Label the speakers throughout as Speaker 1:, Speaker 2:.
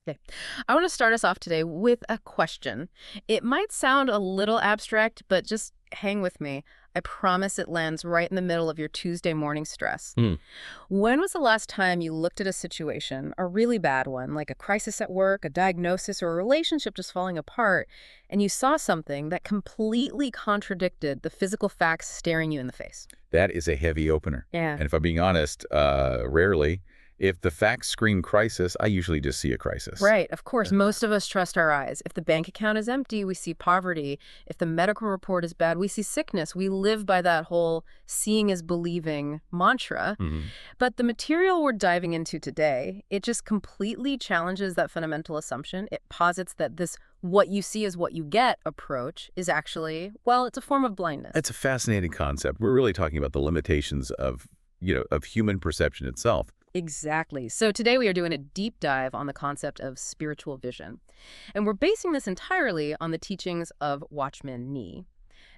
Speaker 1: Okay. I want to start us off today with a question. It might sound a little abstract, but just hang with me. I promise it lands right in the middle of your Tuesday morning stress.
Speaker 2: Hmm.
Speaker 1: When was the last time you looked at a situation, a really bad one, like a crisis at work, a diagnosis, or a relationship just falling apart, and you saw something that completely contradicted the physical facts staring you in the face?
Speaker 2: That is a heavy opener.
Speaker 1: Yeah.
Speaker 2: And if I'm being honest, rarely. If the facts scream crisis, I usually just see a crisis.
Speaker 1: Right, of course. Most of us trust our eyes. If the bank account is empty, we see poverty. If the medical report is bad, we see sickness. We live by that whole seeing is believing mantra.
Speaker 2: Mhm.
Speaker 1: But the material we're diving into today, it just completely challenges that fundamental assumption. It posits that this what you see is what you get approach is actually, well, it's a form of blindness.
Speaker 2: That's a fascinating concept. We're really talking about the limitations of human perception itself.
Speaker 1: Exactly. So today we are doing a deep dive on the concept of spiritual vision. And we're basing this entirely on the teachings of Watchman Nee.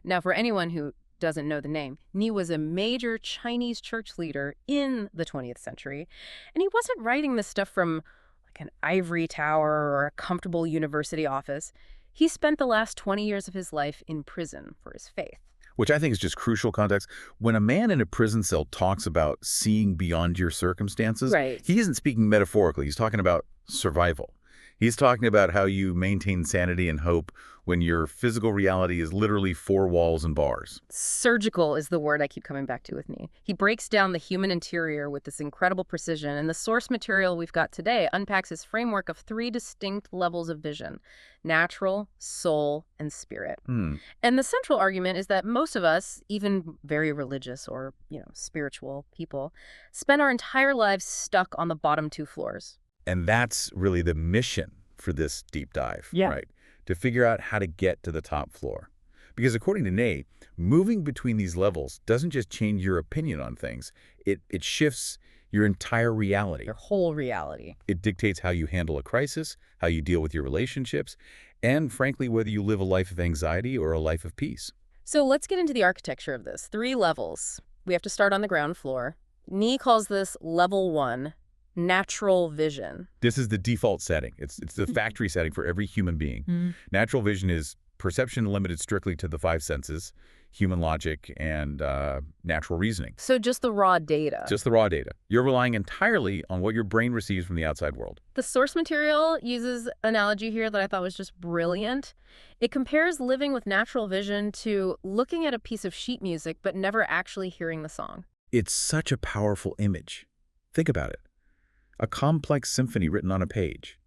Speaker 1: Now, for anyone who doesn't know the name, Nee was a major Chinese church leader in the 20th century. And he wasn't writing this stuff from like an ivory tower or a comfortable university office. He spent the last 20 years of his life in prison for his faith.
Speaker 2: Which I think is just crucial context. When a man in a prison cell talks about seeing beyond your circumstances,
Speaker 1: Right.
Speaker 2: he isn't speaking metaphorically. He's talking about survival. He's talking about how you maintain sanity and hope when your physical reality is literally four walls and bars.
Speaker 1: Surgical is the word I keep coming back to with Nee. He breaks down the human interior with this incredible precision, and the source material we've got today unpacks his framework of three distinct levels of vision: natural, soul, and spirit.
Speaker 2: Hmm.
Speaker 1: And the central argument is that most of us, even very religious or, spiritual people, spend our entire lives stuck on the bottom two floors.
Speaker 2: And that's really the mission for this deep dive,
Speaker 1: Yeah.
Speaker 2: right? To figure out how to get to the top floor. Because according to Nee, moving between these levels doesn't just change your opinion on things. It shifts your entire reality.
Speaker 1: Your whole reality.
Speaker 2: It dictates how you handle a crisis, how you deal with your relationships, and frankly, whether you live a life of anxiety or a life of peace.
Speaker 1: So let's get into the architecture of this. Three levels. We have to start on the ground floor. Nee calls this level 1, natural vision.
Speaker 2: This is the default setting. It's the factory setting for every human being. Natural vision is perception limited strictly to the five senses, human logic, and natural reasoning.
Speaker 1: So just the raw data.
Speaker 2: Just the raw data. You're relying entirely on what your brain receives from the outside world.
Speaker 1: The source material uses analogy here that I thought was just brilliant. It compares living with natural vision to looking at a piece of sheet music but never actually hearing the song.
Speaker 2: It's such a powerful image. Think about it. A complex symphony written on a page.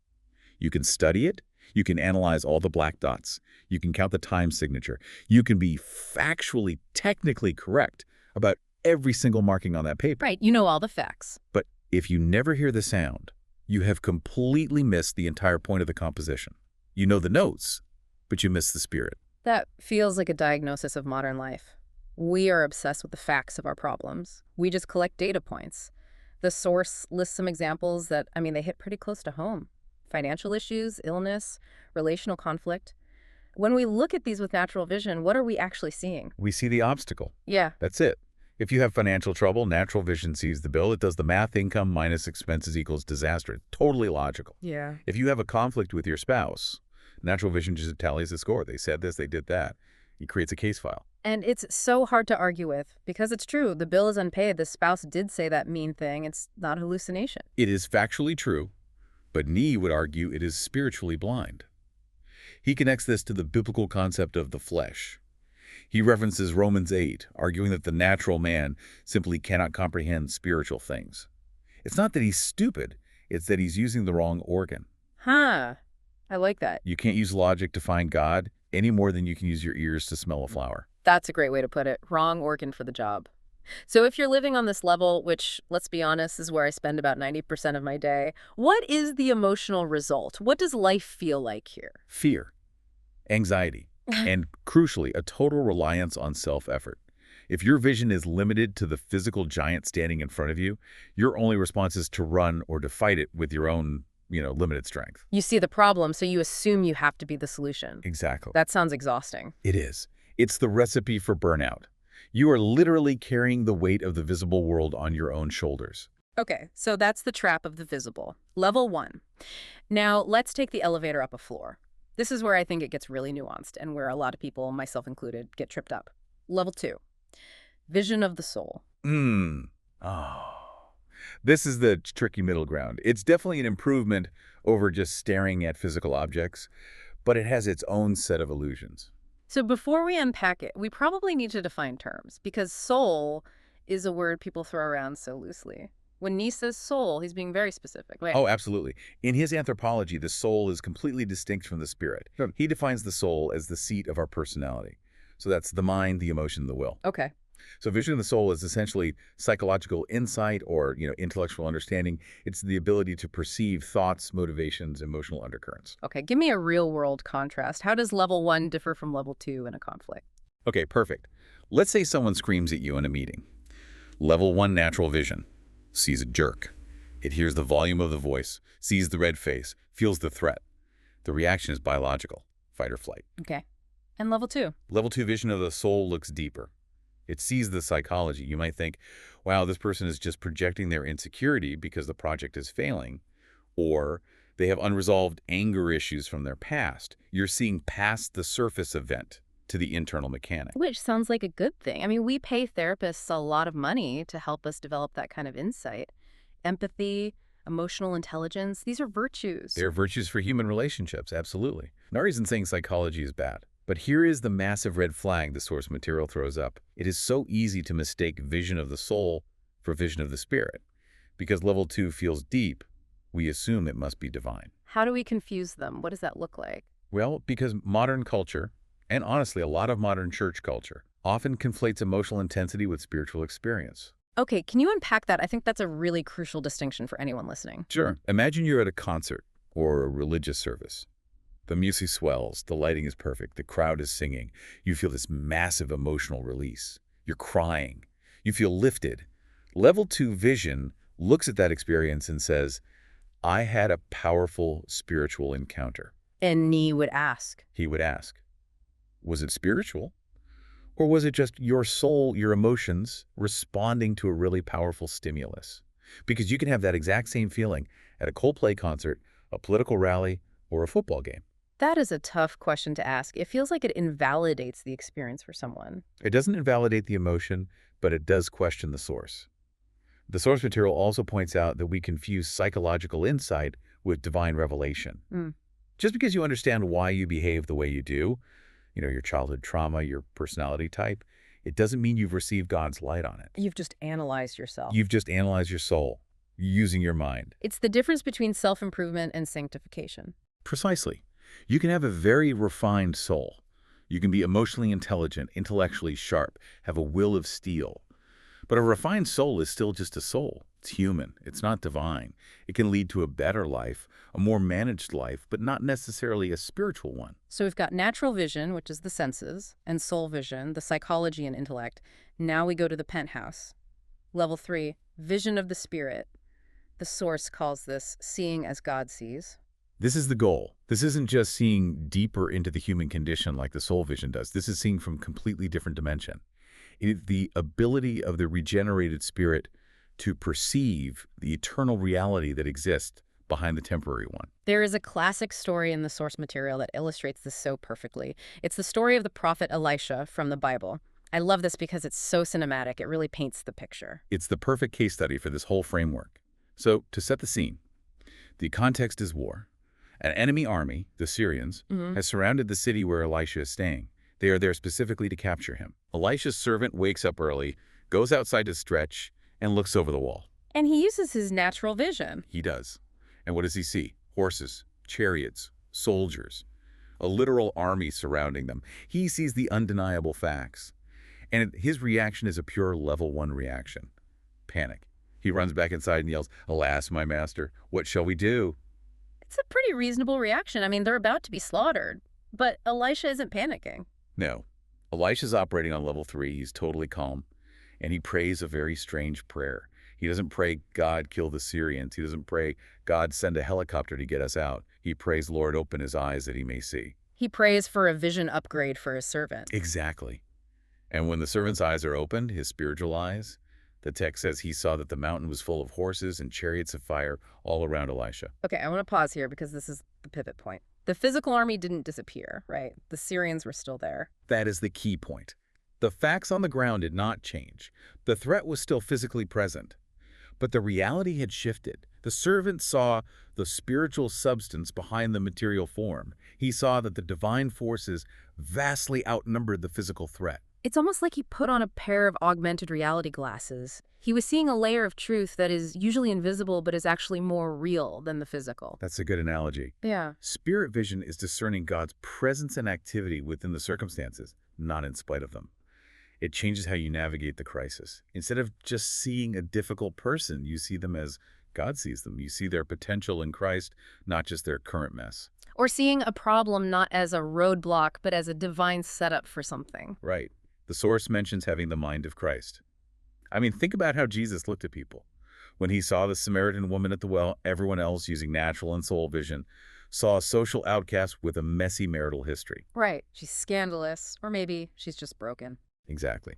Speaker 2: You can study it. You can analyze all the black dots. You can count the time signature. You can be factually, technically correct about every single marking on that paper.
Speaker 1: Right, you know all the facts.
Speaker 2: But if you never hear the sound, you have completely missed the entire point of the composition. You know the notes, but you miss the spirit.
Speaker 1: That feels like a diagnosis of modern life. We are obsessed with the facts of our problems. We just collect data points. The source lists some examples that, they hit pretty close to home. Financial issues, illness, relational conflict. When we look at these with natural vision, what are we actually seeing?
Speaker 2: We see the obstacle.
Speaker 1: Yeah.
Speaker 2: That's it. If you have financial trouble, natural vision sees the bill. It does the math. Income minus expenses equals disaster. Totally logical.
Speaker 1: Yeah.
Speaker 2: If you have a conflict with your spouse, natural vision just tallies the score. They said this, they did that. It creates a case file.
Speaker 1: And it's so hard to argue with because it's true. The bill is unpaid. The spouse did say that mean thing. It's not hallucination.
Speaker 2: It is factually true, but Nee would argue it is spiritually blind. He connects this to the biblical concept of the flesh. He references Romans 8, arguing that the natural man simply cannot comprehend spiritual things. It's not that he's stupid, it's that he's using the wrong organ.
Speaker 1: Huh. I like that.
Speaker 2: You can't use logic to find God any more than you can use your ears to smell a flower.
Speaker 1: That's a great way to put it. Wrong organ for the job. So if you're living on this level, which, let's be honest, is where I spend about 90% of my day, what is the emotional result? What does life feel like here?
Speaker 2: Fear, anxiety, and crucially, a total reliance on self-effort. If your vision is limited to the physical giant standing in front of you, your only response is to run or to fight it with your own, limited strength.
Speaker 1: You see the problem, so you assume you have to be the solution.
Speaker 2: Exactly.
Speaker 1: That sounds exhausting.
Speaker 2: It is. It's the recipe for burnout. You are literally carrying the weight of the visible world on your own shoulders.
Speaker 1: Okay, so that's the trap of the visible. Level 1. Now, let's take the elevator up a floor. This is where I think it gets really nuanced and where a lot of people, myself included, get tripped up. Level 2, vision of the soul.
Speaker 2: Hmm. Oh. This is the tricky middle ground. It's definitely an improvement over just staring at physical objects, but it has its own set of illusions.
Speaker 1: So before we unpack it, we probably need to define terms because soul is a word people throw around so loosely. When Nee says soul, he's being very specific. Wait,
Speaker 2: Oh, absolutely. In his anthropology, the soul is completely distinct from the spirit.
Speaker 1: Sure.
Speaker 2: He defines the soul as the seat of our personality. So that's the mind, the emotion, the will.
Speaker 1: okay.
Speaker 2: So vision of the soul is essentially psychological insight or, intellectual understanding. It's the ability to perceive thoughts, motivations, emotional undercurrents.
Speaker 1: Okay, give me a real world contrast. How does level 1 differ from level 2 in a conflict?
Speaker 2: Okay, perfect. Let's say someone screams at you in a meeting. Level 1 natural vision sees a jerk. It hears the volume of the voice, sees the red face, feels the threat. The reaction is biological, fight or flight.
Speaker 1: Okay. And level 2?
Speaker 2: Level 2 vision of the soul looks deeper. It sees the psychology. You might think, wow, this person is just projecting their insecurity because the project is failing, or they have unresolved anger issues from their past. You're seeing past the surface event to the internal mechanic.
Speaker 1: Which sounds like a good thing. I mean, we pay therapists a lot of money to help us develop that kind of insight. Empathy, emotional intelligence, these are virtues.
Speaker 2: They're virtues for human relationships, absolutely. Nari isn't saying psychology is bad. But here is the massive red flag the source material throws up. It is so easy to mistake vision of the soul for vision of the spirit. Because level 2 feels deep, we assume it must be divine.
Speaker 1: How do we confuse them? What does that look like?
Speaker 2: Well, because modern culture, and honestly a lot of modern church culture, often conflates emotional intensity with spiritual experience.
Speaker 1: Okay, can you unpack that? I think that's a really crucial distinction for anyone listening.
Speaker 2: Sure. Imagine you're at a concert or a religious service. The music swells, the lighting is perfect, the crowd is singing. You feel this massive emotional release. You're crying. You feel lifted. Level 2 vision looks at that experience and says, I had a powerful spiritual encounter.
Speaker 1: And Nee would ask.
Speaker 2: He would ask, was it spiritual? Or was it just your soul, your emotions, responding to a really powerful stimulus? Because you can have that exact same feeling at a Coldplay concert, a political rally, or a football game.
Speaker 1: That is a tough question to ask. It feels like it invalidates the experience for someone.
Speaker 2: It doesn't invalidate the emotion, but it does question the source. The source material also points out that we confuse psychological insight with divine revelation. Just because you understand why you behave the way you do, your childhood trauma, your personality type, it doesn't mean you've received God's light on it.
Speaker 1: You've just analyzed yourself.
Speaker 2: You've just analyzed your soul using your mind.
Speaker 1: It's the difference between self-improvement and sanctification.
Speaker 2: Precisely. You can have a very refined soul. You can be emotionally intelligent, intellectually sharp, have a will of steel. But a refined soul is still just a soul. It's human. It's not divine. It can lead to a better life, a more managed life, but not necessarily a spiritual one.
Speaker 1: So we've got natural vision, which is the senses, and soul vision, the psychology and intellect. Now we go to the penthouse. Level 3, vision of the spirit. The source calls this seeing as God sees.
Speaker 2: This is the goal. This isn't just seeing deeper into the human condition like the soul vision does. This is seeing from a completely different dimension. It is the ability of the regenerated spirit to perceive the eternal reality that exists behind the temporary one.
Speaker 1: There is a classic story in the source material that illustrates this so perfectly. It's the story of the prophet Elisha from the Bible. I love this because it's so cinematic. It really paints the picture.
Speaker 2: It's the perfect case study for this whole framework. So, to set the scene, the context is war. An enemy army, the Syrians, has surrounded the city where Elisha is staying. They are there specifically to capture him. Elisha's servant wakes up early, goes outside to stretch, and looks over the wall.
Speaker 1: And he uses his natural vision.
Speaker 2: He does. And what does he see? Horses, chariots, soldiers, a literal army surrounding them. He sees the undeniable facts. And his reaction is a pure level 1 reaction. Panic. He runs back inside and yells, "Alas, my master, what shall we do?"
Speaker 1: It's a pretty reasonable reaction. I mean, they're about to be slaughtered. But Elisha isn't panicking.
Speaker 2: No. Elisha's operating on level 3. He's totally calm. And he prays a very strange prayer. He doesn't pray, God, kill the Syrians. He doesn't pray, God, send a helicopter to get us out. He prays, Lord, open his eyes that he may see.
Speaker 1: He prays for a vision upgrade for his servant.
Speaker 2: Exactly. And when the servant's eyes are opened, his spiritual eyes, The text says he saw that the mountain was full of horses and chariots of fire all around Elisha.
Speaker 1: Okay, I want to pause here because this is the pivot point. The physical army didn't disappear, right? The Syrians were still there.
Speaker 2: That is the key point. The facts on the ground did not change. The threat was still physically present. But the reality had shifted. The servant saw the spiritual substance behind the material form. He saw that the divine forces vastly outnumbered the physical threat.
Speaker 1: It's almost like he put on a pair of augmented reality glasses. He was seeing a layer of truth that is usually invisible but is actually more real than the physical.
Speaker 2: That's a good analogy.
Speaker 1: Yeah.
Speaker 2: Spirit vision is discerning God's presence and activity within the circumstances, not in spite of them. It changes how you navigate the crisis. Instead of just seeing a difficult person, you see them as God sees them. You see their potential in Christ, not just their current mess.
Speaker 1: Or seeing a problem not as a roadblock, but as a divine setup for something.
Speaker 2: Right. The source mentions having the mind of Christ. I mean, think about how Jesus looked at people. When he saw the Samaritan woman at the well, everyone else, using natural and soul vision, saw a social outcast with a messy marital history.
Speaker 1: Right. She's scandalous, or maybe she's just broken.
Speaker 2: Exactly.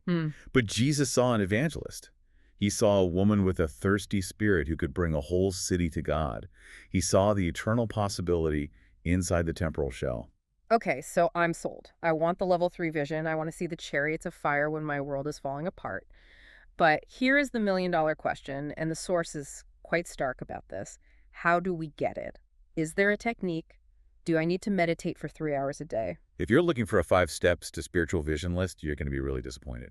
Speaker 2: But Jesus saw an evangelist. He saw a woman with a thirsty spirit who could bring a whole city to God. He saw the eternal possibility inside the temporal shell.
Speaker 1: Okay, so I'm sold. I want the level 3 vision. I want to see the chariots of fire when my world is falling apart. But here is the million-dollar question, and the source is quite stark about this. How do we get it? Is there a technique? Do I need to meditate for 3 hours a day?
Speaker 2: If you're looking for a 5 steps to spiritual vision list, you're going to be really disappointed.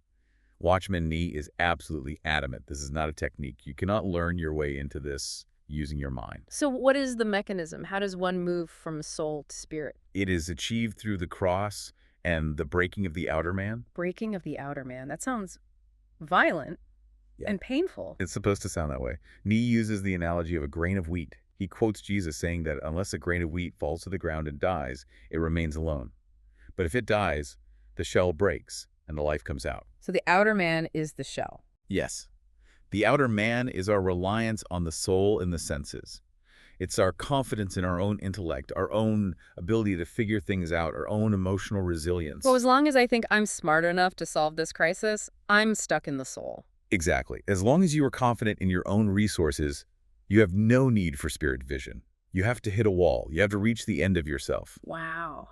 Speaker 2: Watchman Nee is absolutely adamant. This is not a technique. You cannot learn your way into this using your mind.
Speaker 1: So what is the mechanism? How does one move from soul to spirit?
Speaker 2: It is achieved through the cross and the breaking of the outer man.
Speaker 1: Breaking of the outer man. That sounds violent and painful.
Speaker 2: It's supposed to sound that way. Nee uses the analogy of a grain of wheat. He quotes Jesus saying that unless a grain of wheat falls to the ground and dies, it remains alone. But if it dies, the shell breaks and the life comes out.
Speaker 1: So the outer man is the shell.
Speaker 2: Yes. The outer man is our reliance on the soul and the senses. It's our confidence in our own intellect, our own ability to figure things out, our own emotional resilience.
Speaker 1: Well, as long as I think I'm smart enough to solve this crisis, I'm stuck in the soul.
Speaker 2: Exactly. As long as you are confident in your own resources, you have no need for spirit vision. You have to hit a wall. You have to reach the end of yourself.
Speaker 1: Wow.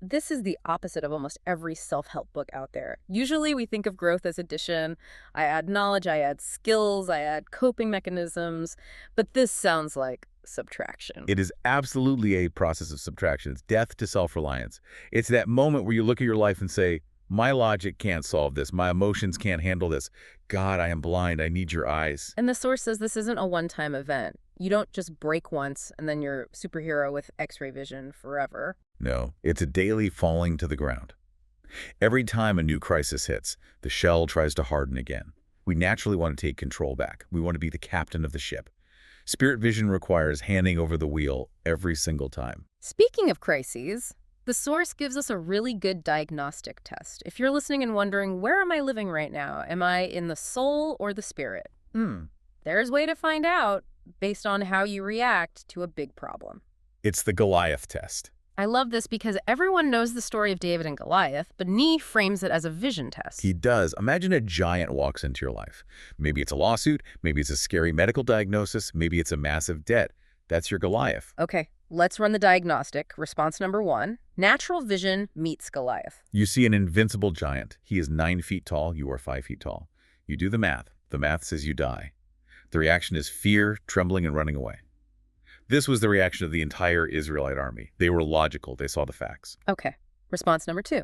Speaker 1: This is the opposite of almost every self-help book out there. Usually we think of growth as addition. I add knowledge, I add skills, I add coping mechanisms. But this sounds like subtraction.
Speaker 2: It is absolutely a process of subtraction. It's death to self-reliance. It's that moment where you look at your life and say, my logic can't solve this. My emotions can't handle this. God, I am blind. I need your eyes.
Speaker 1: And the source says this isn't a one-time event. You don't just break once and then you're superhero with X-ray vision forever.
Speaker 2: No, it's a daily falling to the ground. Every time a new crisis hits, the shell tries to harden again. We naturally want to take control back. We want to be the captain of the ship. Spirit vision requires handing over the wheel every single time.
Speaker 1: Speaking of crises, the source gives us a really good diagnostic test. If you're listening and wondering, where am I living right now? Am I in the soul or the spirit? There's a way to find out based on how you react to a big problem.
Speaker 2: It's the Goliath test.
Speaker 1: I love this because everyone knows the story of David and Goliath, but Nee frames it as a vision test.
Speaker 2: He does. Imagine a giant walks into your life. Maybe it's a lawsuit, maybe it's a scary medical diagnosis, maybe it's a massive debt. That's your Goliath.
Speaker 1: Okay, let's run the diagnostic. Response number 1, natural vision meets Goliath.
Speaker 2: You see an invincible giant. He is 9 feet tall, you are 5 feet tall. You do the math. The math says you die. The reaction is fear, trembling, and running away. This was the reaction of the entire Israelite army. They were logical. They saw the facts.
Speaker 1: Okay. Response number 2.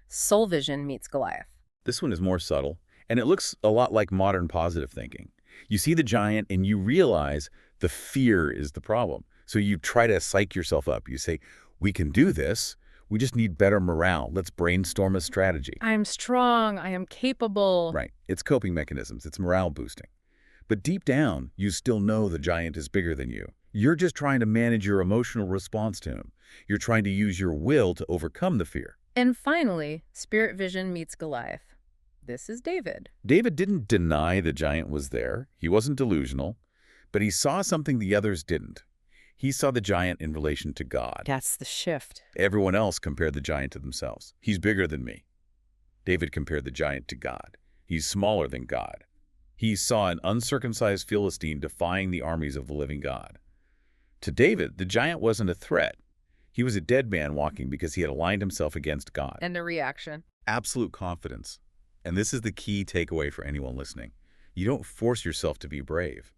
Speaker 1: Soul vision meets Goliath.
Speaker 2: This one is more subtle, and it looks a lot like modern positive thinking. You see the giant, and you realize the fear is the problem. So you try to psych yourself up. You say, we can do this. We just need better morale. Let's brainstorm a strategy.
Speaker 1: I am strong. I am capable.
Speaker 2: Right. It's coping mechanisms. It's morale boosting. But deep down, you still know the giant is bigger than you. You're just trying to manage your emotional response to him. You're trying to use your will to overcome the fear.
Speaker 1: And finally, spirit vision meets Goliath. This is David.
Speaker 2: David didn't deny the giant was there. He wasn't delusional. But he saw something the others didn't. He saw the giant in relation to God.
Speaker 1: That's the shift.
Speaker 2: Everyone else compared the giant to themselves. He's bigger than me. David compared the giant to God. He's smaller than God. He saw an uncircumcised Philistine defying the armies of the living God. To David, the giant wasn't a threat. He was a dead man walking because he had aligned himself against God.
Speaker 1: And the reaction.
Speaker 2: Absolute confidence. And this is the key takeaway for anyone listening. You don't force yourself to be brave.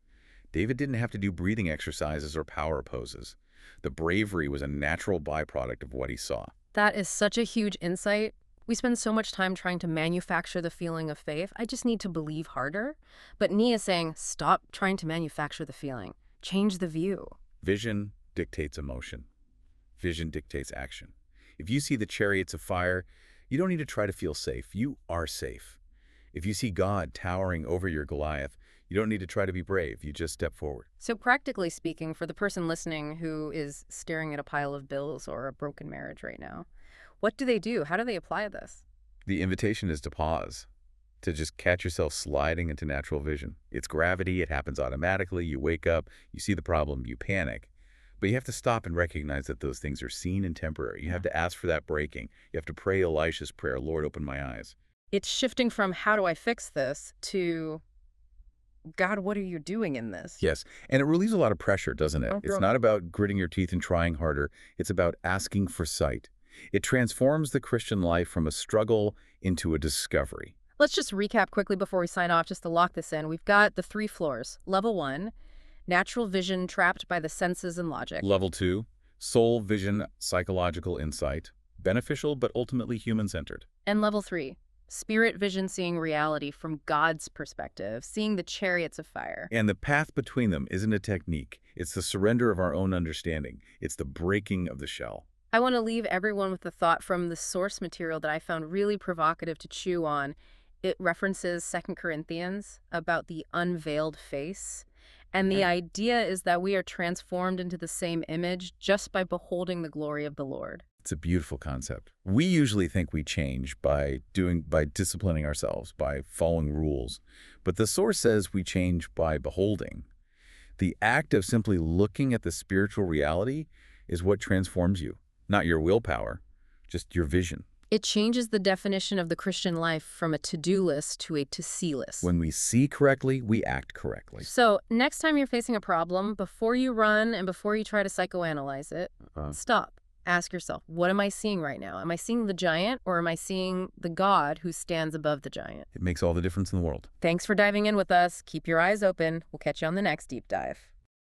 Speaker 2: David didn't have to do breathing exercises or power poses. The bravery was a natural byproduct of what he saw.
Speaker 1: That is such a huge insight. We spend so much time trying to manufacture the feeling of faith. I just need to believe harder. But Nee is saying, stop trying to manufacture the feeling. Change the view.
Speaker 2: Vision dictates emotion. Vision dictates action. If you see the chariots of fire, you don't need to try to feel safe. You are safe. If you see God towering over your Goliath, you don't need to try to be brave. You just step forward.
Speaker 1: So practically speaking, for the person listening who is staring at a pile of bills or a broken marriage right now, what do they do? How do they apply this?
Speaker 2: The invitation is to pause, to just catch yourself sliding into natural vision. It's gravity. It happens automatically. You wake up, you see the problem, you panic. But you have to stop and recognize that those things are seen and temporary. You have to ask for that breaking. You have to pray Elisha's prayer, Lord, open my eyes.
Speaker 1: It's shifting from how do I fix this to God, what are you doing in this?
Speaker 2: Yes, and it relieves a lot of pressure, doesn't it? It's not about gritting your teeth and trying harder. It's about asking for sight. It transforms the Christian life from a struggle into a discovery.
Speaker 1: Let's just recap quickly before we sign off, just to lock this in. We've got the 3 floors. Level 1, natural vision trapped by the senses and logic.
Speaker 2: Level 2, soul vision, psychological insight, beneficial but ultimately human-centered.
Speaker 1: And level 3, spirit vision, seeing reality from God's perspective, seeing the chariots of fire.
Speaker 2: And the path between them isn't a technique. It's the surrender of our own understanding. It's the breaking of the shell.
Speaker 1: I want to leave everyone with the thought from the source material that I found really provocative to chew on. It references 2 Corinthians about the unveiled face. And the idea is that we are transformed into the same image just by beholding the glory of the Lord.
Speaker 2: It's a beautiful concept. We usually think we change by disciplining ourselves, by following rules. But the source says we change by beholding. The act of simply looking at the spiritual reality is what transforms you. Not your willpower, just your vision.
Speaker 1: It changes the definition of the Christian life from a to-do list to a to-see list.
Speaker 2: When we see correctly, we act correctly.
Speaker 1: So next time you're facing a problem, before you run and before you try to psychoanalyze it, stop. Ask yourself, what am I seeing right now? Am I seeing the giant or am I seeing the God who stands above the giant?
Speaker 2: It makes all the difference in the world.
Speaker 1: Thanks for diving in with us. Keep your eyes open. We'll catch you on the next deep dive.